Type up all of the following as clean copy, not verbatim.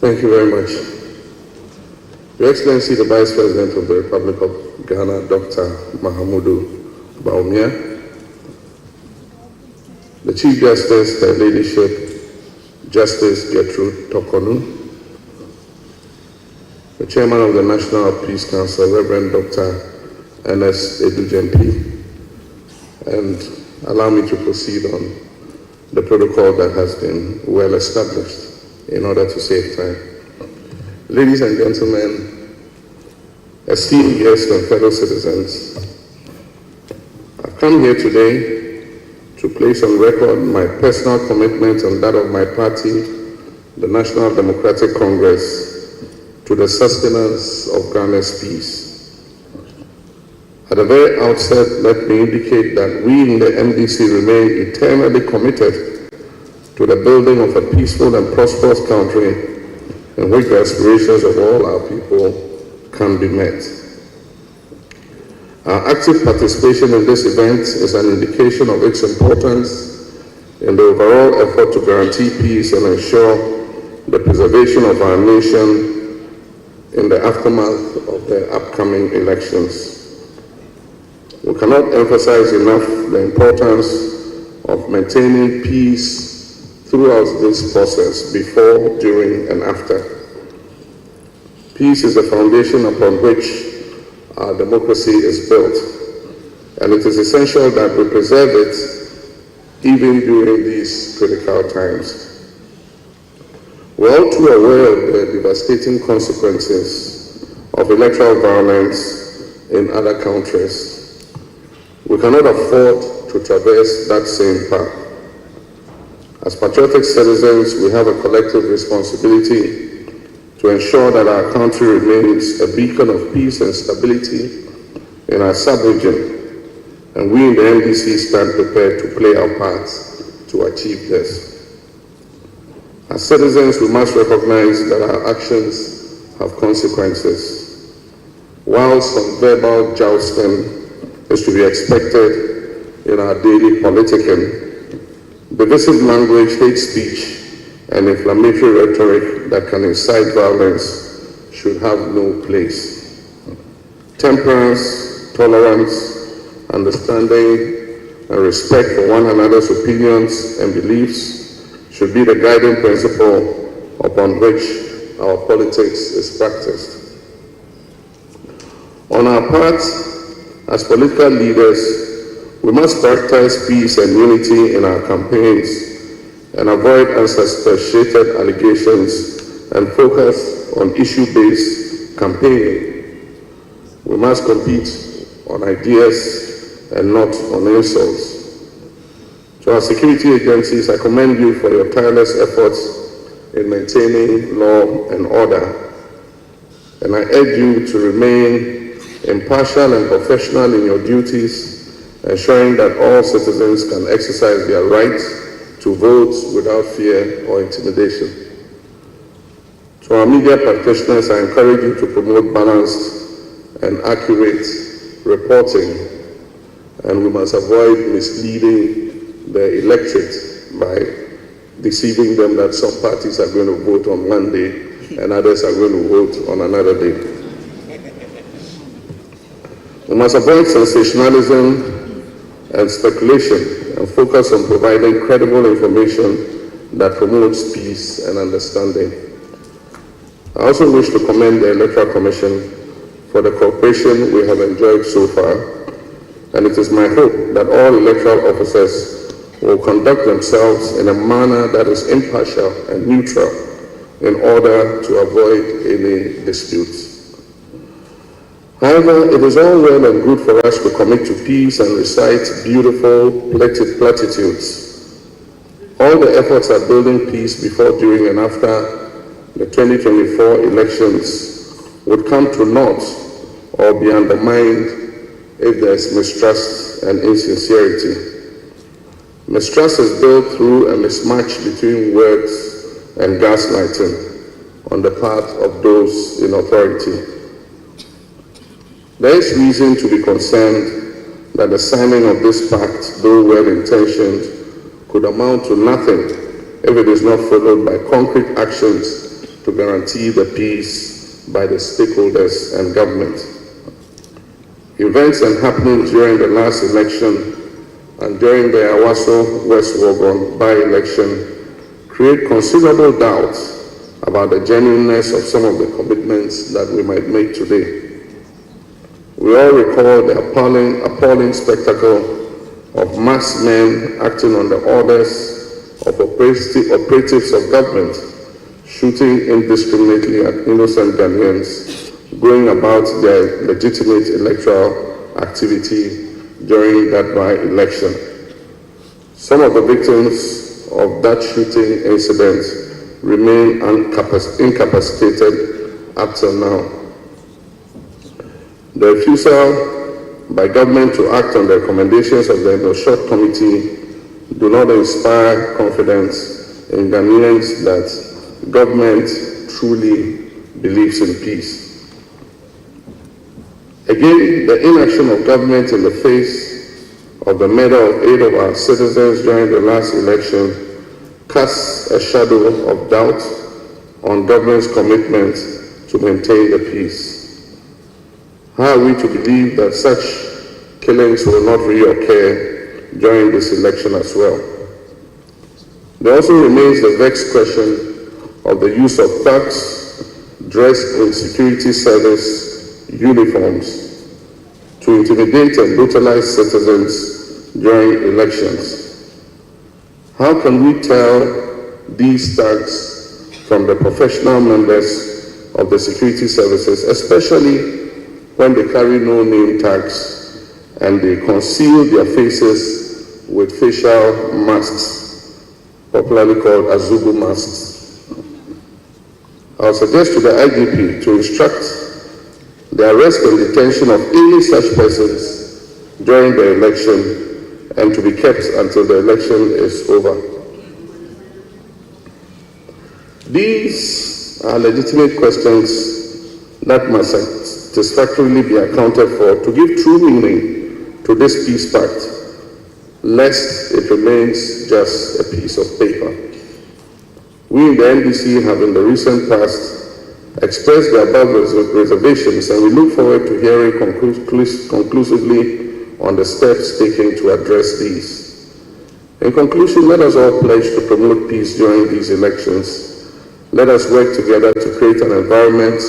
Thank you very much. Your Excellency, the Vice President of the Republic of Ghana, Dr. Mahamudu Bawumia, the Chief Justice, Her Ladyship, Justice Gertrude Tokonu, the Chairman of the National Peace Council, Reverend Dr. Ernest Edujempi, and allow me to proceed on the protocol that has been well established in order to save time. Ladies and gentlemen, esteemed guests and fellow citizens, I've come here today to place on record my personal commitment and that of my party, the National Democratic Congress, to the sustenance of Ghana's peace. At the very outset, let me indicate that we in the MDC remain eternally committed to the building of a peaceful and prosperous country in which the aspirations of all our people can be met. Our active participation in this event is an indication of its importance in the overall effort to guarantee peace and ensure the preservation of our nation in the aftermath of the upcoming elections. We cannot emphasize enough the importance of maintaining peace throughout this process, before, during, and after. Peace is the foundation upon which our democracy is built, and it is essential that we preserve it even during these critical times. We're all too aware of the devastating consequences of electoral violence in other countries. We cannot afford to traverse that same path. As patriotic citizens, we have a collective responsibility to ensure that our country remains a beacon of peace and stability in our sub-region, and we in the MDC stand prepared to play our part to achieve this. As citizens, we must recognize that our actions have consequences. While some verbal jousting is to be expected in our daily politicking, divisive language, hate speech, and inflammatory rhetoric that can incite violence should have no place. Temperance, tolerance, understanding, and respect for one another's opinions and beliefs should be the guiding principle upon which our politics is practiced. On our part, as political leaders, we must prioritize peace and unity in our campaigns and avoid unsubstantiated allegations and focus on issue-based campaigning. We must compete on ideas and not on insults. To our security agencies, I commend you for your tireless efforts in maintaining law and order, and I urge you to remain impartial and professional in your duties, ensuring that all citizens can exercise their right to vote without fear or intimidation. To our media practitioners, I encourage you to promote balanced and accurate reporting, and we must avoid misleading the electorate by deceiving them that some parties are going to vote on one day and others are going to vote on another day. We must avoid sensationalism and speculation and focus on providing credible information that promotes peace and understanding. I also wish to commend the Electoral Commission for the cooperation we have enjoyed so far, and it is my hope that all electoral officers will conduct themselves in a manner that is impartial and neutral in order to avoid any disputes. However, it is all well and good for us to commit to peace and recite beautiful platitudes. All the efforts at building peace before, during, and after the 2024 elections would come to naught or be undermined if there is mistrust and insincerity. Mistrust is built through a mismatch between words and gaslighting on the part of those in authority. There is reason to be concerned that the signing of this pact, though well-intentioned, could amount to nothing if it is not followed by concrete actions to guarantee the peace by the stakeholders and government. Events and happenings during the last election and during the Awaso West Wogon by-election create considerable doubts about the genuineness of some of the commitments that we might make today. We all recall the appalling spectacle of mass men acting on the orders of operatives of government, shooting indiscriminately at innocent Ghanaians, going about their legitimate electoral activity during that by-election. Some of the victims of that shooting incident remain incapacitated up till now. The refusal by government to act on the recommendations of the No-Shot Committee do not inspire confidence in Ghanaians that government truly believes in peace. Again, the inaction of government in the face of the murder of 8 of our citizens during the last election casts a shadow of doubt on government's commitment to maintain the peace. How are we to believe that such killings will not reoccur during this election as well? There also remains the vexed question of the use of thugs dressed in security service uniforms to intimidate and brutalize citizens during elections. How can we tell these thugs from the professional members of the security services, especially when they carry no name tags and they conceal their faces with facial masks, popularly called Azubu masks? I'll suggest to the IGP to instruct the arrest and detention of any such persons during the election and to be kept until the election is over. These are legitimate questions that must satisfactorily be accounted for to give true meaning to this peace pact, lest it remains just a piece of paper. We in the NDC have in the recent past expressed the above reservations, and we look forward to hearing conclusively on the steps taken to address these. In conclusion, let us all pledge to promote peace during these elections. Let us work together to create an environment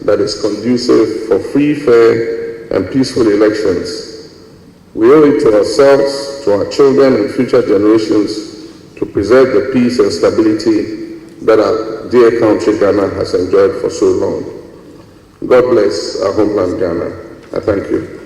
that is conducive for free, fair, and peaceful elections. We owe it to ourselves, to our children and future generations to preserve the peace and stability that our dear country Ghana has enjoyed for so long. God bless our homeland Ghana. I thank you.